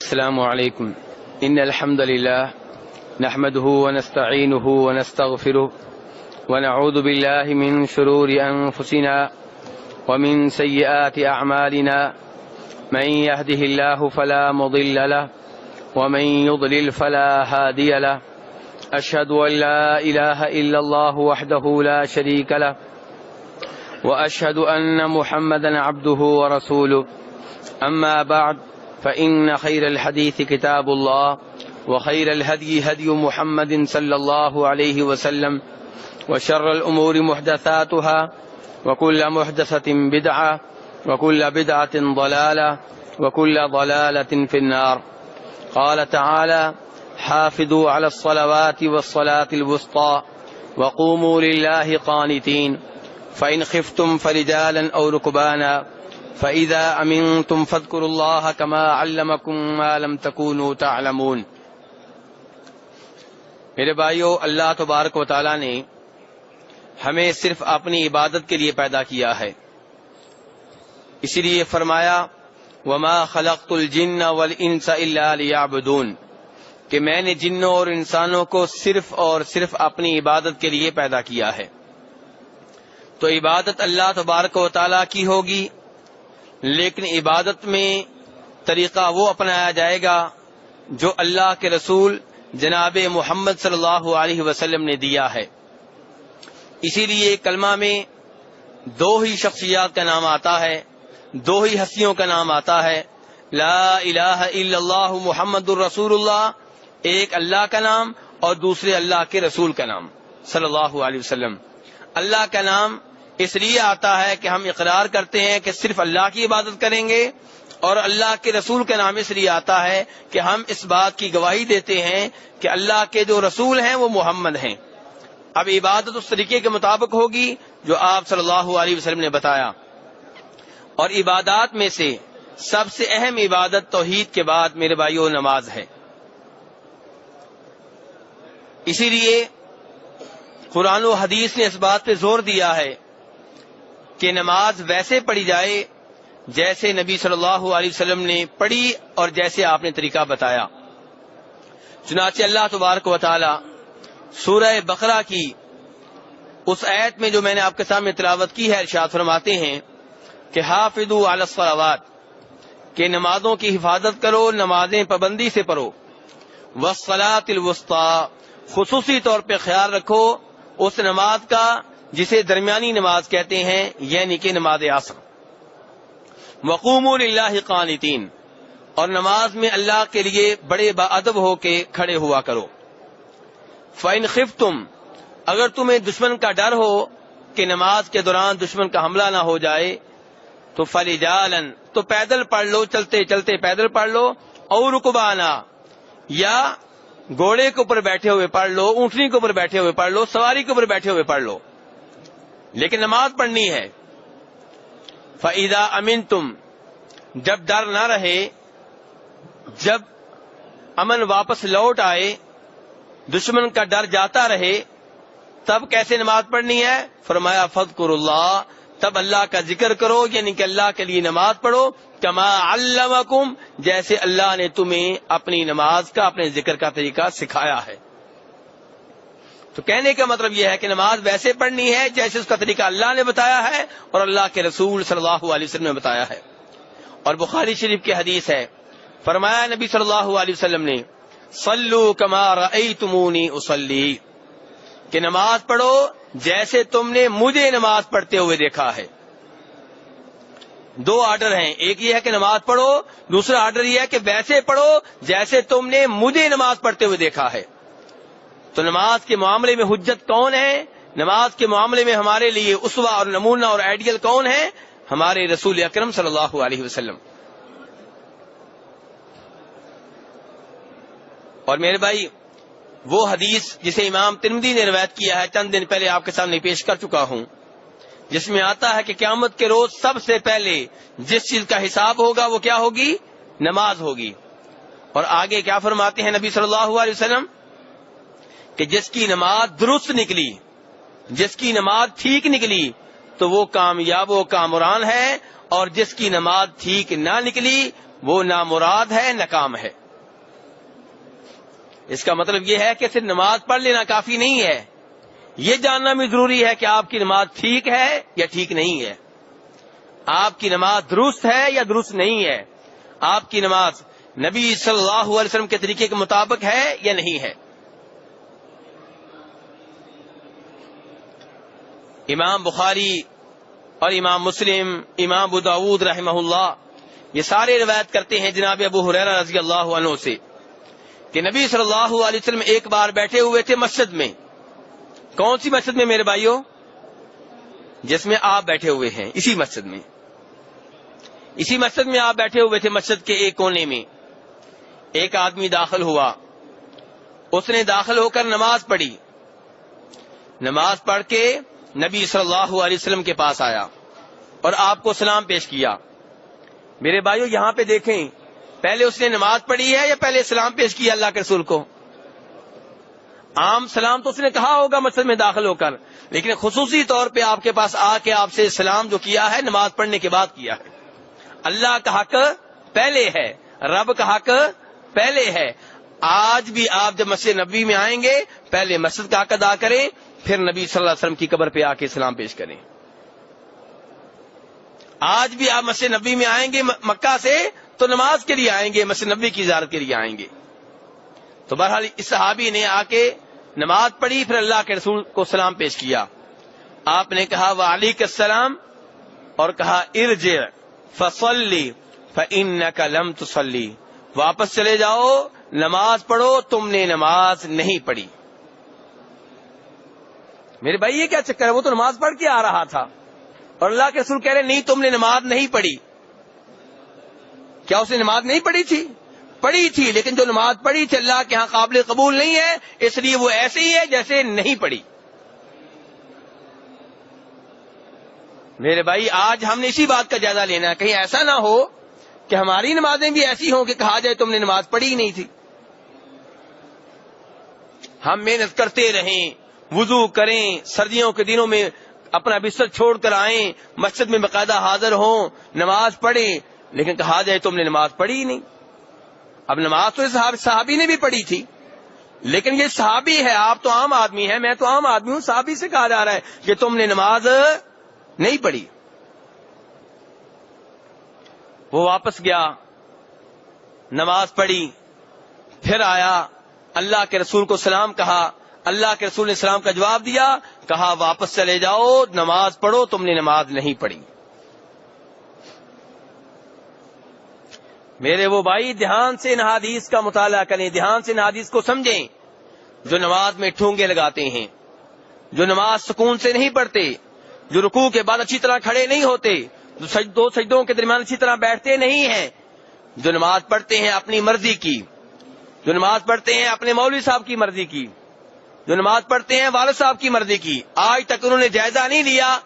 السلام علیکم. ان الحمد للہ نحمده ونستعینه ونستغفره ونعوذ باللہ من شرور انفسنا ومن سیئات اعمالنا من يهده الله فلا مضل له ومن يضلل فلا هادي له. اشهد ان لا اله الا الله وحده لا شريك له واشهد ان محمدا عبده ورسوله. اما بعد فإن خير الحديث كتاب الله وخير الهدي هدي محمد صلى الله عليه وسلم وشر الأمور محدثاتها وكل محدثة بدعة وكل بدعة ضلالة وكل ضلالة في النار. قال تعالى: حافظوا على الصلوات والصلاة الوسطى وقوموا لله قانتين فإن خفتم فرجالا أو ركبانا فَإِذَا أَمِنْتُمْ فَاذْكُرُوا اللَّهَ كَمَا عَلَّمَكُمْ مَا لَمْ تَكُونُوا تَعْلَمُونَ. میرے بھائیو، اللہ تبارک و تعالیٰ نے ہمیں صرف اپنی عبادت کے لیے پیدا کیا ہے. اسی لیے فرمایا: وَمَا خَلَقْتُ الْجِنَّ وَالْإِنسَ إِلَّا لِيَعْبُدُونَ، کہ میں نے جنوں اور انسانوں کو صرف اور صرف اپنی عبادت کے لیے پیدا کیا ہے. تو عبادت اللہ تبارک و تعالیٰ کی ہوگی، لیکن عبادت میں طریقہ وہ اپنایا جائے گا جو اللہ کے رسول جناب محمد صلی اللہ علیہ وسلم نے دیا ہے. اسی لیے کلمہ میں دو ہی شخصیات کا نام آتا ہے، دو ہی ہستیوں کا نام آتا ہے. لا الہ الا اللہ محمد الرسول اللہ، ایک اللہ کا نام اور دوسرے اللہ کے رسول کا نام صلی اللہ علیہ وسلم. اللہ کا نام اس لیے آتا ہے کہ ہم اقرار کرتے ہیں کہ صرف اللہ کی عبادت کریں گے، اور اللہ کے رسول کا نام اس لیے آتا ہے کہ ہم اس بات کی گواہی دیتے ہیں کہ اللہ کے جو رسول ہیں وہ محمد ہیں. اب عبادت اس طریقے کے مطابق ہوگی جو آپ صلی اللہ علیہ وسلم نے بتایا. اور عبادات میں سے سب سے اہم عبادت توحید کے بعد میرے بھائیو نماز ہے. اسی لیے قرآن و حدیث نے اس بات پہ زور دیا ہے کہ نماز ویسے پڑھی جائے جیسے نبی صلی اللہ علیہ وسلم نے پڑھی اور جیسے آپ نے طریقہ بتایا. چنانچہ اللہ تبارک و تعالی سورہ بقرہ کی اس آیت میں جو میں نے آپ کے سامنے تلاوت کی ہے ارشاد فرماتے ہیں کہ حافظوا علی الصلوات، کہ نمازوں کی حفاظت کرو، نمازیں پابندی سے پڑھو. والصلاۃ الوسطی، خصوصی طور پہ خیال رکھو اس نماز کا جسے درمیانی نماز کہتے ہیں، یعنی کہ نماز عصر. وقوموا للہ قانتین، اور نماز میں اللہ کے لیے بڑے باادب ہو کے کھڑے ہوا کرو. فإن خفتم، اگر تمہیں دشمن کا ڈر ہو کہ نماز کے دوران دشمن کا حملہ نہ ہو جائے تو فرجالا، تو پیدل پڑھ لو، چلتے چلتے پیدل پڑھ لو. اور رکبانا، یا گھوڑے کے اوپر بیٹھے ہوئے پڑھ لو، اونٹنی کے اوپر بیٹھے ہوئے پڑھ لو، سواری کے اوپر بیٹھے ہوئے پڑھ لو، لیکن نماز پڑھنی ہے. فَإِذَا أَمِنْتُمْ، جب ڈر نہ رہے، جب امن واپس لوٹ آئے، دشمن کا ڈر جاتا رہے، تب کیسے نماز پڑھنی ہے؟ فرمایا فَاذْكُرُوا اللَّهَ، تب اللہ کا ذکر کرو، یعنی کہ اللہ کے لیے نماز پڑھو. كَمَا عَلَّمَكُمْ، جیسے اللہ نے تمہیں اپنی نماز کا، اپنے ذکر کا طریقہ سکھایا ہے. تو کہنے کا مطلب یہ ہے کہ نماز ویسے پڑھنی ہے جیسے اس کا طریقہ اللہ نے بتایا ہے اور اللہ کے رسول صلی اللہ علیہ وسلم نے بتایا ہے. اور بخاری شریف کی حدیث ہے، فرمایا نبی صلی اللہ علیہ وسلم نے صلوا کما رأیتمونی اصلی، کہ نماز پڑھو جیسے تم نے مجھے نماز پڑھتے ہوئے دیکھا ہے. دو آرڈر ہیں، ایک یہ ہے کہ نماز پڑھو، دوسرا آرڈر یہ ہے کہ ویسے پڑھو جیسے تم نے مجھے نماز پڑھتے ہوئے دیکھا ہے. تو نماز کے معاملے میں حجت کون ہے؟ نماز کے معاملے میں ہمارے لیے اسوہ اور نمونہ اور آئیڈیل کون ہے؟ ہمارے رسول اکرم صلی اللہ علیہ وسلم. اور میرے بھائی، وہ حدیث جسے امام ترمذی نے روایت کیا ہے، چند دن پہلے آپ کے سامنے پیش کر چکا ہوں، جس میں آتا ہے کہ قیامت کے روز سب سے پہلے جس چیز کا حساب ہوگا وہ کیا ہوگی؟ نماز ہوگی. اور آگے کیا فرماتے ہیں نبی صلی اللہ علیہ وسلم کہ جس کی نماز درست نکلی، جس کی نماز ٹھیک نکلی تو وہ کامیاب و کامران ہے، اور جس کی نماز ٹھیک نہ نکلی وہ نامراد ہے، ناکام ہے۔ اس کا مطلب یہ ہے کہ صرف نماز پڑھ لینا کافی نہیں ہے، یہ جاننا بھی ضروری ہے کہ آپ کی نماز ٹھیک ہے یا ٹھیک نہیں ہے، آپ کی نماز درست ہے یا درست نہیں ہے، آپ کی نماز نبی صلی اللہ علیہ وسلم کے طریقے کے مطابق ہے یا نہیں ہے۔ امام بخاری اور امام مسلم، امام ابو داود رحمہ اللہ، یہ سارے روایت کرتے ہیں جناب ابو ہریرہ رضی اللہ عنہ سے کہ نبی صلی اللہ علیہ وسلم ایک بار بیٹھے ہوئے تھے مسجد میں۔ کون سی مسجد میں میرے بھائیوں؟ جس میں آپ بیٹھے ہوئے ہیں، اسی مسجد میں، اسی مسجد میں آپ بیٹھے ہوئے تھے۔ مسجد کے ایک کونے میں ایک آدمی داخل ہوا، اس نے داخل ہو کر نماز پڑھی، نماز پڑھ کے نبی صلی اللہ علیہ وسلم کے پاس آیا اور آپ کو سلام پیش کیا۔ میرے بھائیو یہاں پہ دیکھیں، پہلے اس نے نماز پڑھی ہے یا پہلے سلام پیش کیا اللہ کے رسول کو؟ عام سلام تو اس نے کہا ہوگا مسجد میں داخل ہو کر، لیکن خصوصی طور پہ آپ کے پاس آ کے آپ سے سلام جو کیا ہے نماز پڑھنے کے بعد کیا ہے۔ اللہ کا حق پہلے ہے، رب کا حق پہلے ہے۔ آج بھی آپ جب مسجد نبی میں آئیں گے پہلے مسجد کا حق ادا کریں، پھر نبی صلی اللہ علیہ وسلم کی قبر پہ آ کے سلام پیش کریں۔ آج بھی آپ مسجد نبی میں آئیں گے مکہ سے تو نماز کے لیے آئیں گے، مسجد نبی کی زیارت کے لیے آئیں گے۔ تو بہرحال اس صحابی نے آ کے نماز پڑھی، پھر اللہ کے رسول کو سلام پیش کیا۔ آپ نے کہا وعلیک السلام، اور کہا ارجع فصلی فانک لم تصلی، واپس چلے جاؤ، نماز پڑھو، تم نے نماز نہیں پڑھی۔ میرے بھائی یہ کیا چکر ہے؟ وہ تو نماز پڑھ کے آ رہا تھا اور اللہ کے رسول کہہ رہے نہیں تم نے نماز نہیں پڑھی۔ کیا اس نے نماز نہیں پڑھی تھی؟ پڑھی تھی، لیکن جو نماز پڑھی تھی اللہ کے ہاں قابل قبول نہیں ہے، اس لیے وہ ایسے ہی ہے جیسے نہیں پڑھی۔ میرے بھائی آج ہم نے اسی بات کا جائزہ لینا ہے، کہیں ایسا نہ ہو کہ ہماری نمازیں بھی ایسی ہوں کہ کہا جائے تم نے نماز پڑھی ہی نہیں تھی۔ ہم محنت کرتے رہیں، وضو کریں، سردیوں کے دنوں میں اپنا بستر چھوڑ کر آئیں، مسجد میں باقاعدہ حاضر ہوں، نماز پڑھیں، لیکن کہا جائے تم نے نماز پڑھی ہی نہیں۔ اب نماز تو صحابی نے بھی پڑھی تھی، لیکن یہ صحابی ہے، آپ تو عام آدمی ہیں، میں تو عام آدمی ہوں، صحابی سے کہا جا رہا ہے کہ تم نے نماز نہیں پڑھی۔ وہ واپس گیا، نماز پڑھی، پھر آیا، اللہ کے رسول کو سلام کہا، اللہ کے رسول نے سلام کا جواب دیا، کہا واپس چلے جاؤ، نماز پڑھو، تم نے نماز نہیں پڑھی۔ میرے وہ بھائی دھیان سے ان حدیث کا مطالعہ کریں، دھیان سے ان حدیث کو سمجھیں۔ جو نماز میں ٹھونگے لگاتے ہیں، جو نماز سکون سے نہیں پڑھتے، جو رکوع کے بعد اچھی طرح کھڑے نہیں ہوتے، جو دو سجدوں کے درمیان اچھی طرح بیٹھتے نہیں ہیں، جو نماز پڑھتے ہیں اپنی مرضی کی، جو نماز پڑھتے ہیں اپنے مولوی صاحب کی مرضی کی، جو نماز پڑھتے ہیں والد صاحب کی مرضی کی، آج تک انہوں نے جائزہ نہیں لیا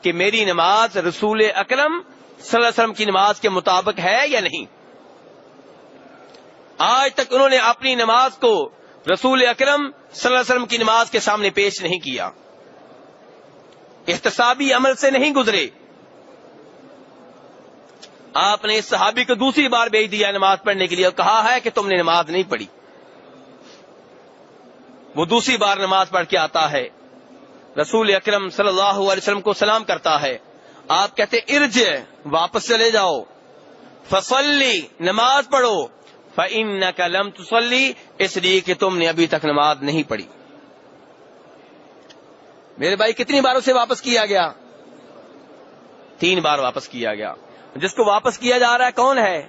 کہ میری نماز رسول اکرم صلی اللہ علیہ وسلم کی نماز کے مطابق ہے یا نہیں۔ آج تک انہوں نے اپنی نماز کو رسول اکرم صلی اللہ علیہ وسلم کی نماز کے سامنے پیش نہیں کیا، احتسابی عمل سے نہیں گزرے۔ آپ نے اس صحابی کو دوسری بار بھیج دیا نماز پڑھنے کے لیے اور کہا ہے کہ تم نے نماز نہیں پڑھی۔ وہ دوسری بار نماز پڑھ کے آتا ہے، رسول اکرم صلی اللہ علیہ وسلم کو سلام کرتا ہے، آپ کہتے ارجع، واپس چلے جاؤ، فصلی، نماز پڑھو، فإنک لم تصلی، اس لیے کہ تم نے ابھی تک نماز نہیں پڑھی۔ میرے بھائی کتنی بار اسے واپس کیا گیا؟ 3 بار واپس کیا گیا۔ جس کو واپس کیا جا رہا ہے کون ہے؟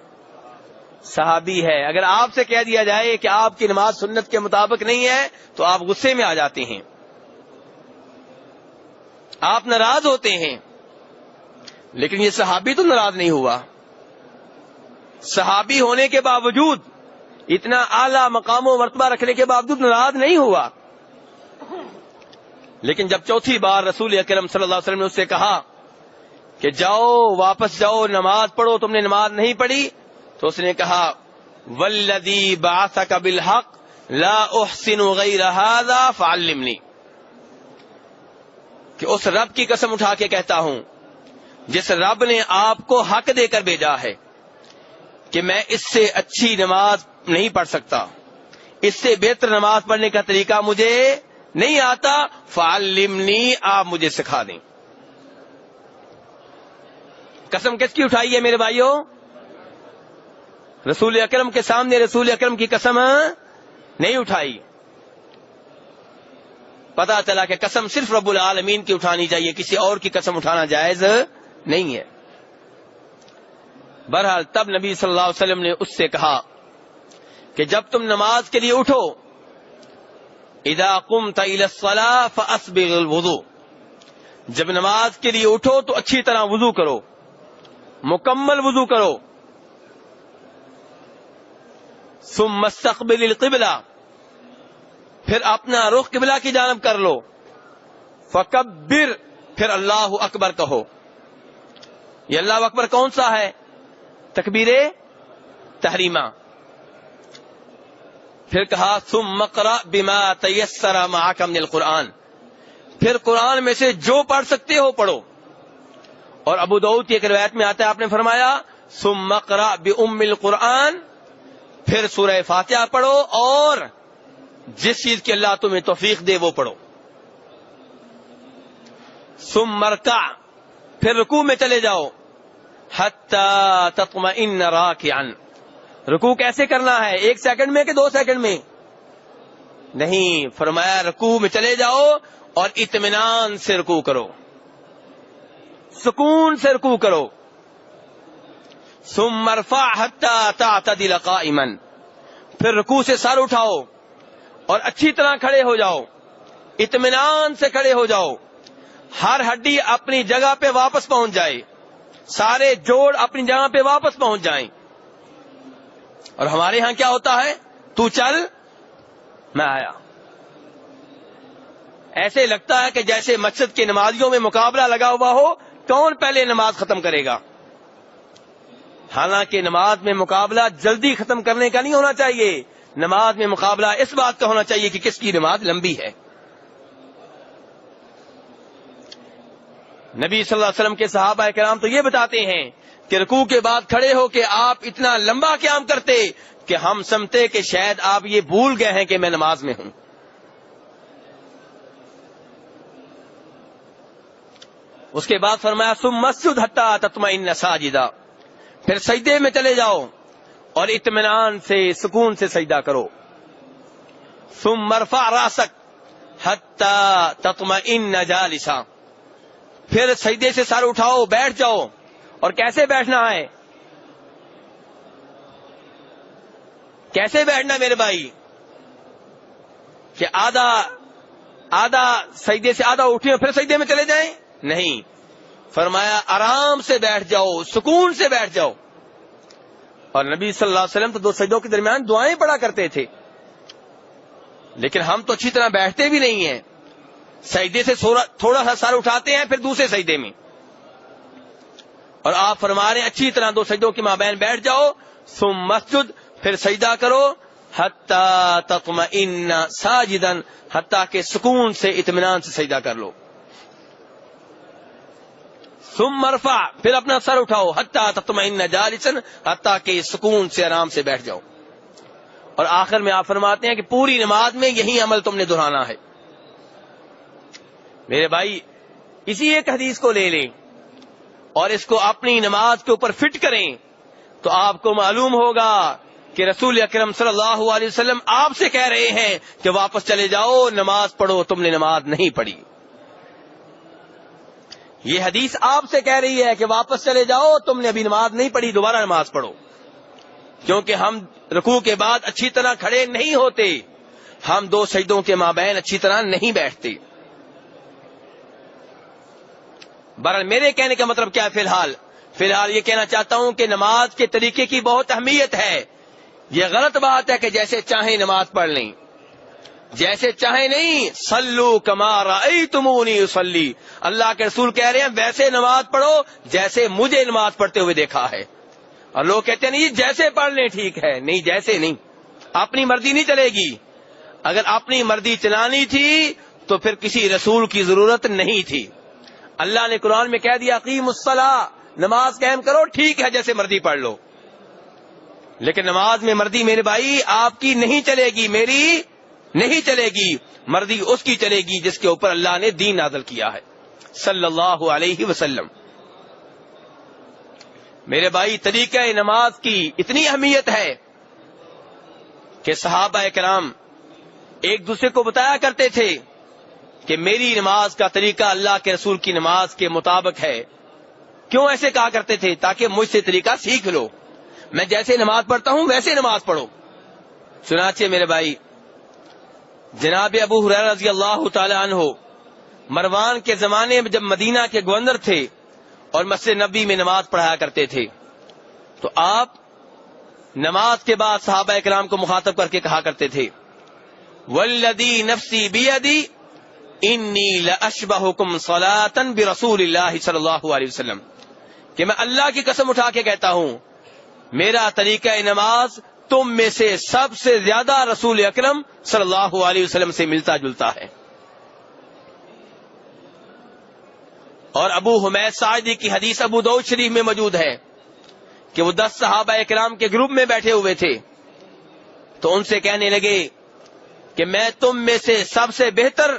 صحابی ہے۔ اگر آپ سے کہہ دیا جائے کہ آپ کی نماز سنت کے مطابق نہیں ہے تو آپ غصے میں آ جاتے ہیں، آپ ناراض ہوتے ہیں، لیکن یہ صحابی تو ناراض نہیں ہوا۔ صحابی ہونے کے باوجود، اتنا اعلیٰ مقام و مرتبہ رکھنے کے باوجود ناراض نہیں ہوا۔ لیکن جب چوتھی بار رسول اکرم صلی اللہ علیہ وسلم نے اس سے کہا کہ جاؤ، واپس جاؤ، نماز پڑھو، تم نے نماز نہیں پڑھی، تو اس نے کہا والذی بعثک بالحق لا احسن غیر ھذا فعلمنی، کہ اس رب کی قسم اٹھا کے کہتا ہوں جس رب نے آپ کو حق دے کر بھیجا ہے، کہ میں اس سے اچھی نماز نہیں پڑھ سکتا، اس سے بہتر نماز پڑھنے کا طریقہ مجھے نہیں آتا، فعلمنی، آپ مجھے سکھا دیں۔ قسم کس کی اٹھائی ہے میرے بھائیوں؟ رسول اکرم کے سامنے رسول اکرم کی قسم نہیں اٹھائی۔ پتا چلا کہ قسم صرف رب العالمین کی اٹھانی چاہیے، کسی اور کی قسم اٹھانا جائز نہیں ہے۔ بہرحال تب نبی صلی اللہ علیہ وسلم نے اس سے کہا کہ جب تم نماز کے لیے اٹھو، اذا قمت الى الصلاة فاسبغ الوضوء، جب نماز کے لیے اٹھو تو اچھی طرح وضو کرو، مکمل وضو کرو۔ ثم استقبل القبلہ، پھر اپنا رخ قبلہ کی جانب کر لو۔ فکبر، پھر اللہ اکبر کہو۔ یہ اللہ اکبر کون سا ہے؟ تکبیر تحریمہ۔ پھر کہا ثم اقرأ بما تیسر معک من القرآن، پھر قرآن میں سے جو پڑھ سکتے ہو پڑھو۔ اور ابو داؤد کی ایک روایت میں آتا ہے، آپ نے فرمایا ثم اقرأ بأم القرآن، پھر سورہ فاتحہ پڑھو اور جس چیز کی اللہ تمہیں توفیق دے وہ پڑھو۔ ثم ارکع، پھر رکوع میں چلے جاؤ۔ حتی تطمئن راکعا، رکوع کیسے کرنا ہے؟ 1 سیکنڈ میں کہ 2 سیکنڈ میں؟ نہیں، فرمایا رکوع میں چلے جاؤ اور اطمینان سے رکوع کرو، سکون سے رکوع کرو۔ ثم ارفع حتی تعتدل قائما، پھر رکوع سے سر اٹھاؤ اور اچھی طرح کھڑے ہو جاؤ، اطمینان سے کھڑے ہو جاؤ، ہر ہڈی اپنی جگہ پہ واپس پہنچ جائے، سارے جوڑ اپنی جگہ پہ واپس پہنچ جائیں۔ اور ہمارے ہاں کیا ہوتا ہے؟ تو چل میں آیا۔ ایسے لگتا ہے کہ جیسے مسجد کے نمازیوں میں مقابلہ لگا ہوا ہو، کون پہلے نماز ختم کرے گا۔ حالانکہ نماز میں مقابلہ جلدی ختم کرنے کا نہیں ہونا چاہیے، نماز میں مقابلہ اس بات کا ہونا چاہیے کہ کس کی نماز لمبی ہے۔ نبی صلی اللہ علیہ وسلم کے صحابہ کرام تو یہ بتاتے ہیں کہ رکوع کے بعد کھڑے ہو کے آپ اتنا لمبا قیام کرتے کہ ہم سمجھتے کہ شاید آپ یہ بھول گئے ہیں کہ میں نماز میں ہوں۔ اس کے بعد فرمایا ثم اسجد حتی تطمئن ساجدا، پھر سجدے میں چلے جاؤ اور اطمینان سے سکون سے سجدہ کرو۔ ثم ارفع راسک حتی تطمئن جالسا، پھر سجدے سے سر اٹھاؤ، بیٹھ جاؤ۔ اور کیسے بیٹھنا ہے؟ کیسے بیٹھنا میرے بھائی؟ کہ آدھا سجدے سے آدھا اٹھیں پھر سجدے میں چلے جائیں؟ نہیں، فرمایا آرام سے بیٹھ جاؤ، سکون سے بیٹھ جاؤ۔ اور نبی صلی اللہ علیہ وسلم تو 2 سجدوں کے درمیان دعائیں پڑھا کرتے تھے، لیکن ہم تو اچھی طرح بیٹھتے بھی نہیں ہیں، سجدے سے تھوڑا سا سر اٹھاتے ہیں پھر دوسرے سجدے میں۔ اور آپ فرما رہے ہیں اچھی طرح 2 سجدوں کے مابین بیٹھ جاؤ، ثم اسجد، پھر سجدہ کرو، حتی تطمئن ساجدا، حتی کہ سکون سے اطمینان سے سجدہ کر لو۔ ثم ارفع، پھر اپنا سر اٹھاؤ، حتی تطمئن جالسا، حتی کہ سکون سے آرام سے بیٹھ جاؤ۔ اور آخر میں آپ فرماتے ہیں کہ پوری نماز میں یہی عمل تم نے دہرانا ہے۔ میرے بھائی اسی ایک حدیث کو لے لیں اور اس کو اپنی نماز کے اوپر فٹ کریں تو آپ کو معلوم ہوگا کہ رسول اکرم صلی اللہ علیہ وسلم آپ سے کہہ رہے ہیں کہ واپس چلے جاؤ، نماز پڑھو، تم نے نماز نہیں پڑھی۔ یہ حدیث آپ سے کہہ رہی ہے کہ واپس چلے جاؤ، تم نے ابھی نماز نہیں پڑھی، دوبارہ نماز پڑھو۔ کیونکہ ہم رکوع کے بعد اچھی طرح کھڑے نہیں ہوتے، ہم 2 سجدوں کے مابین اچھی طرح نہیں بیٹھتے۔ بہرحال میرے کہنے کا مطلب کیا ہے؟ فی الحال یہ کہنا چاہتا ہوں کہ نماز کے طریقے کی بہت اہمیت ہے۔ یہ غلط بات ہے کہ جیسے چاہیں نماز پڑھ لیں، جیسے چاہیں نہیں، صلو کما رأیتمونی اصلی، اللہ کے رسول کہہ رہے ہیں ویسے نماز پڑھو جیسے مجھے نماز پڑھتے ہوئے دیکھا ہے۔ اور لوگ کہتے ہیں نہیں جیسے پڑھ لیں ٹھیک ہے، نہیں جیسے نہیں، اپنی مرضی نہیں چلے گی۔ اگر اپنی مرضی چلانی تھی تو پھر کسی رسول کی ضرورت نہیں تھی۔ اللہ نے قرآن میں کہہ دیا اقیموا الصلاۃ، نماز قائم کرو، ٹھیک ہے جیسے مرضی پڑھ لو۔ لیکن نماز میں مردی میرے بھائی آپ کی نہیں چلے گی، میری نہیں چلے گی، مردی اس کی چلے گی جس کے اوپر اللہ نے دین نازل کیا ہے صلی اللہ علیہ وسلم۔ میرے بھائی طریقہ نماز کی اتنی اہمیت ہے کہ صحابہ کرام ایک دوسرے کو بتایا کرتے تھے کہ میری نماز کا طریقہ اللہ کے رسول کی نماز کے مطابق ہے۔ کیوں ایسے کہا کرتے تھے؟ تاکہ مجھ سے طریقہ سیکھ لو، میں جیسے نماز پڑھتا ہوں ویسے نماز پڑھو۔ چنانچہ میرے بھائی جناب ابو ہریرہ رضی اللہ تعالی عنہ مروان کے زمانے میں جب مدینہ کے گورنر تھے اور مسجد نبی میں نماز پڑھایا کرتے تھے تو آپ نماز کے بعد صحابہ کرام کو مخاطب کر کے کہا کرتے تھے والذی نفسی بیدی انی لاشبہکم صلاۃ برسول اللہ صلی اللہ علیہ وسلم، کہ میں اللہ کی قسم اٹھا کے کہتا ہوں میرا طریقہ نماز تم میں سے سب سے زیادہ رسول اکرم صلی اللہ علیہ وسلم سے ملتا جلتا ہے۔ اور ابو حمید ساعدی کی حدیث ابو داؤد شریف میں موجود ہے کہ وہ 10 صحابہ کرام کے گروپ میں بیٹھے ہوئے تھے تو ان سے کہنے لگے کہ میں تم میں سے سب سے بہتر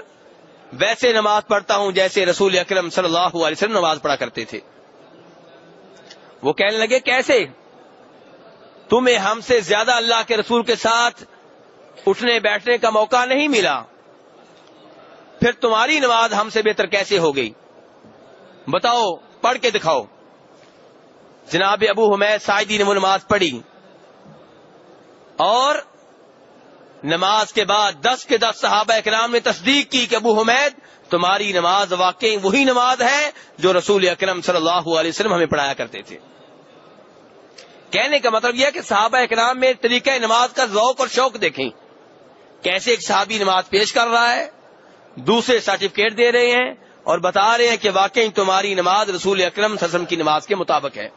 ویسے نماز پڑھتا ہوں جیسے رسول اکرم صلی اللہ علیہ وسلم نماز پڑھا کرتے تھے۔ وہ کہنے لگے کیسے؟ تمہیں ہم سے زیادہ اللہ کے رسول کے ساتھ اٹھنے بیٹھنے کا موقع نہیں ملا، پھر تمہاری نماز ہم سے بہتر کیسے ہو گئی؟ بتاؤ، پڑھ کے دکھاؤ۔ جناب ابو حمید ساعدی نے وہ نماز پڑھی اور نماز کے بعد 10 کے 10 صحابہ کرام نے تصدیق کی کہ ابو حمید تمہاری نماز واقعی وہی نماز ہے جو رسول اکرم صلی اللہ علیہ وسلم ہمیں پڑھایا کرتے تھے۔ کہنے کا مطلب یہ کہ صحابہ کرام میں طریقہ نماز کا ذوق اور شوق دیکھیں، کیسے ایک صحابی نماز پیش کر رہا ہے، دوسرے سرٹیفکیٹ دے رہے ہیں اور بتا رہے ہیں کہ واقعی تمہاری نماز رسول اکرم صلی اللہ علیہ وسلم کی نماز کے مطابق ہے۔